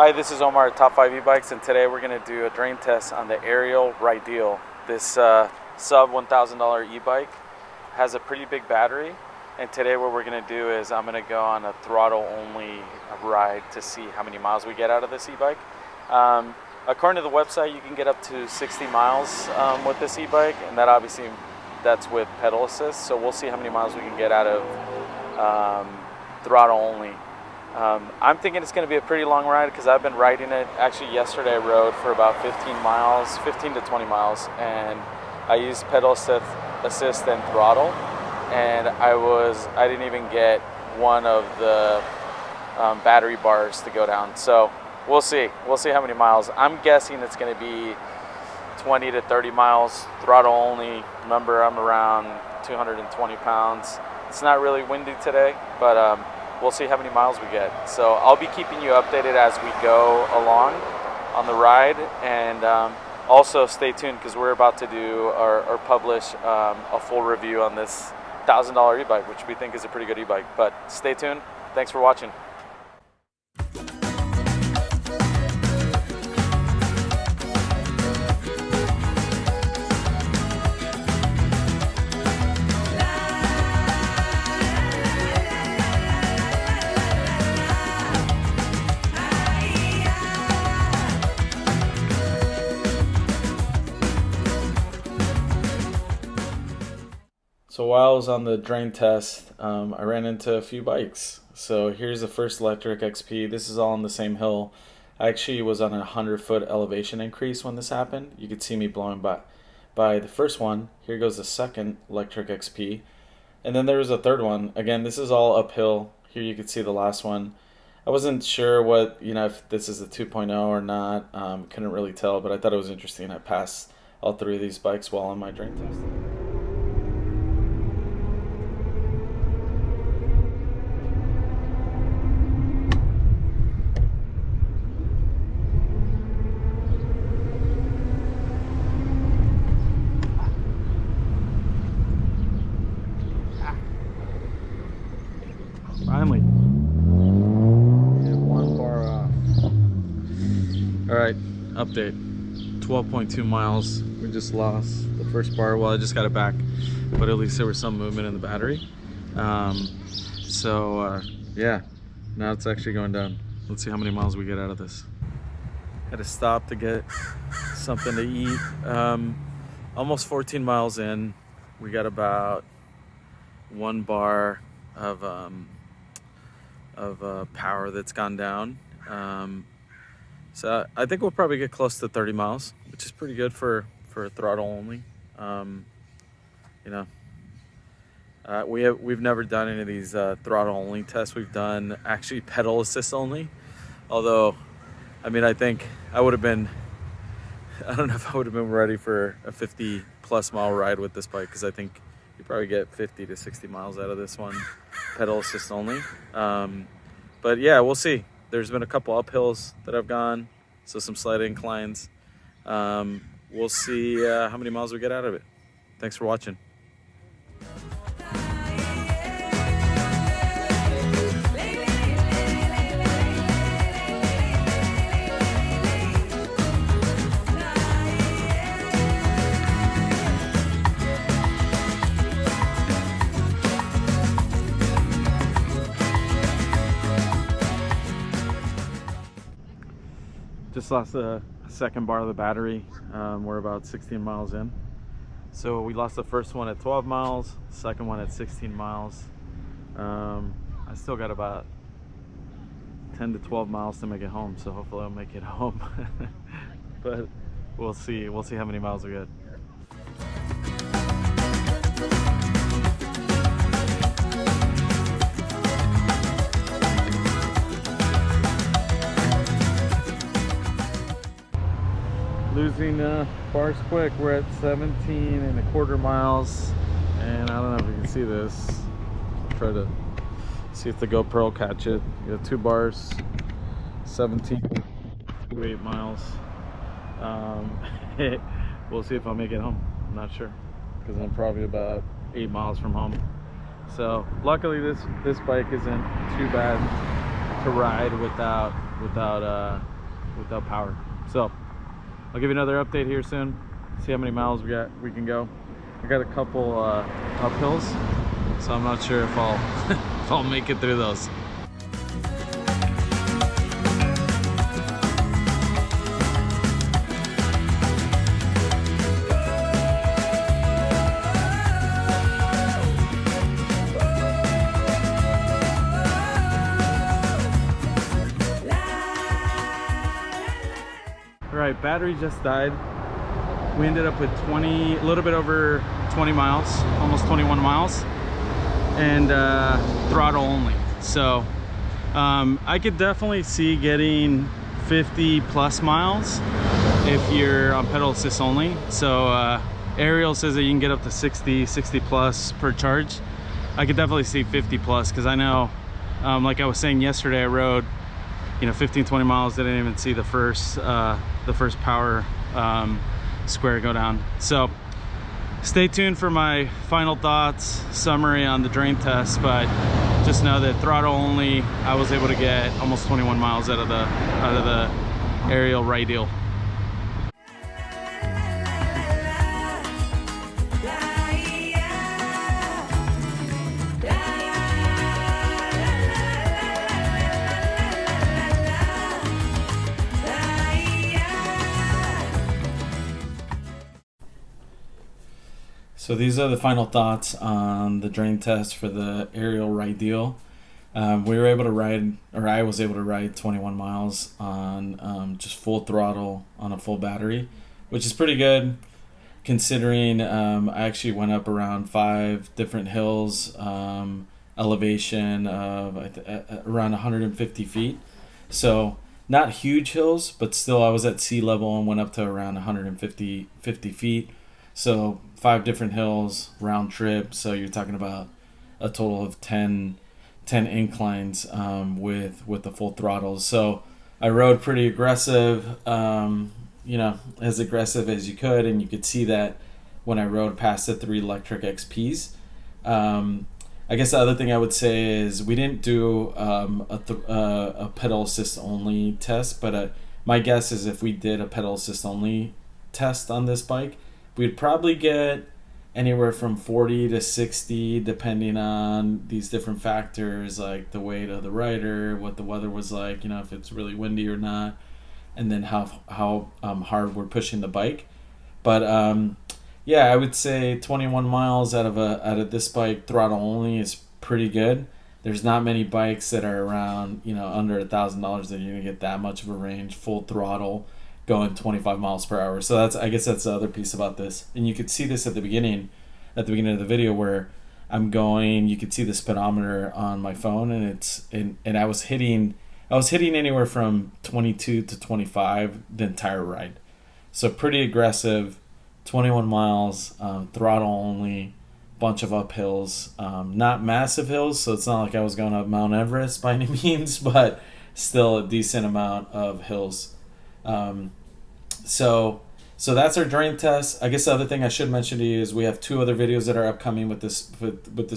Hi, this is Omar at Top 5 E-Bikes, and today we're going to do a drain test on the Ariel Rideal. This sub $1,000 e-bike has a pretty big battery, and today what we're going to do is I'm going to go on a throttle only ride to see how many miles we get out of this e-bike. According to the website, you can get up to 60 miles with this e-bike, and that's with pedal assist, so we'll see how many miles we can get out of throttle only. I'm thinking it's going to be a pretty long ride because I've been riding it. Actually, yesterday I rode for about 15 to 20 miles, and I used pedal assist and throttle, and I didn't even get one of the battery bars to go down. So we'll see how many miles. I'm guessing it's going to be 20 to 30 miles throttle only. Remember, I'm around 220 pounds. It's not really windy today, but we'll see how many miles we get. So I'll be keeping you updated as we go along on the ride, and also stay tuned because we're about to do or publish a full review on this $1,000 e-bike, which we think is a pretty good e-bike. But stay tuned. Thanks for watching. So while I was on the drain test, I ran into a few bikes. So here's the first electric XP. This is all on the same hill. I actually was on a 100-foot elevation increase when this happened. You could see me blowing by the first one. Here goes the second electric XP. And then there was a third one. Again, this is all uphill. Here you could see the last one. I wasn't sure if this is a 2.0 or not. Couldn't really tell, but I thought it was interesting. I passed all three of these bikes while on my drain test. Finally. Get one bar off. Alright, update. 12.2 miles. We just lost the first bar. Well, I just got it back, but at least there was some movement in the battery. Yeah, now it's actually going down. Let's see how many miles we get out of this. Had to stop to get something to eat. Almost 14 miles in. We got about one bar of power that's gone down. So I think we'll probably get close to 30 miles, which is pretty good for throttle only. We've never done any of these throttle only tests. We've done actually pedal assist only. Although, I think I don't know if I would have been ready for a 50+ mile ride with this bike, because I think you probably get 50 to 60 miles out of this one, pedal assist only. But yeah, we'll see. There's been a couple uphills that I've gone, so some slight inclines. We'll see how many miles we get out of it. Thanks for watching. Just lost the second bar of the battery. We're about 16 miles in. So we lost the first one at 12 miles, second one at 16 miles. I still got about 10 to 12 miles to make it home, so hopefully I'll make it home. But we'll see how many miles we get. Losing bars quick. We're at 17.25 miles, and I don't know if you can see this. I'll try to see if the GoPro will catch it. You got 2 bars, 17.28 miles. We'll see if I'll make it home. I'm not sure, because I'm probably about 8 miles from home. So luckily this bike isn't too bad to ride without without power. So I'll give you another update here soon. See how many miles we can go. I got a couple uphills, so I'm not sure if I'll if I'll make it through those. Alright, battery just died. We ended up with a little bit over 20 miles, almost 21 miles, and throttle only. So I could definitely see getting 50 plus miles if you're on pedal assist only. So Ariel says that you can get up to 60 plus per charge. I could definitely see 50 plus, because I know, like I was saying yesterday, I rode 15-20 miles, didn't even see the first power square go down. So stay tuned for my final thoughts, summary on the drain test, but just know that throttle only, I was able to get almost 21 miles out of the Ariel Rideal. So these are the final thoughts on the drain test for the Ariel Rideal. We were able to ride, or I was able to ride 21 miles on just full throttle on a full battery, which is pretty good considering I actually went up around 5 different hills, elevation of around 150 feet. So not huge hills, but still I was at sea level and went up to around 150 feet. So 5 different hills round trip, so you're talking about a total of 10 inclines with the full throttles. So I rode pretty aggressive, as aggressive as you could, and you could see that when I rode past the 3 electric XPs. I guess the other thing I would say is we didn't do a pedal assist only test, but my guess is if we did a pedal assist only test on this bike, we'd probably get anywhere from 40 to 60 depending on these different factors, like the weight of the rider, what the weather was like, if it's really windy or not, and then how hard we're pushing the bike. But yeah, I would say 21 miles out of this bike throttle only is pretty good. There's not many bikes that are around under $1,000 that you're gonna get that much of a range full throttle going 25 miles per hour. So I guess that's the other piece about this. And you could see this at the beginning of the video where I'm going. You could see the speedometer on my phone, and I was hitting anywhere from 22 to 25 the entire ride. So pretty aggressive, 21 miles, throttle only, bunch of uphills, not massive hills. So it's not like I was going up Mount Everest by any means, but still a decent amount of hills. So that's our drain test. I guess the other thing I should mention to you is we have 2 other videos that are upcoming with this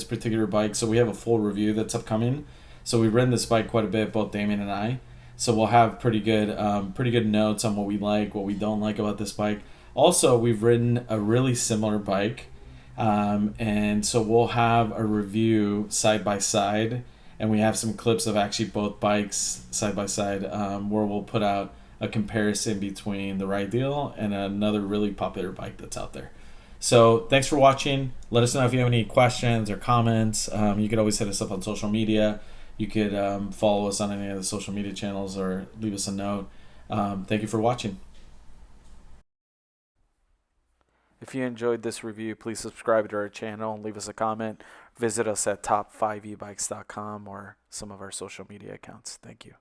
particular bike. So we have a full review that's upcoming. So we've ridden this bike quite a bit, both Damien and I. So we'll have pretty good notes on what we like, what we don't like about this bike. Also, we've ridden a really similar bike, and so we'll have a review side by side, and we have some clips of actually both bikes side by side, where we'll put out a comparison between the Rideal and another really popular bike that's out there. So thanks for watching. Let us know if you have any questions or comments. You could always hit us up on social media. You could follow us on any of the social media channels or leave us a note. Thank you for watching. If you enjoyed this review, please subscribe to our channel, leave us a comment, visit us at top5ebikes.com or some of our social media accounts. Thank you.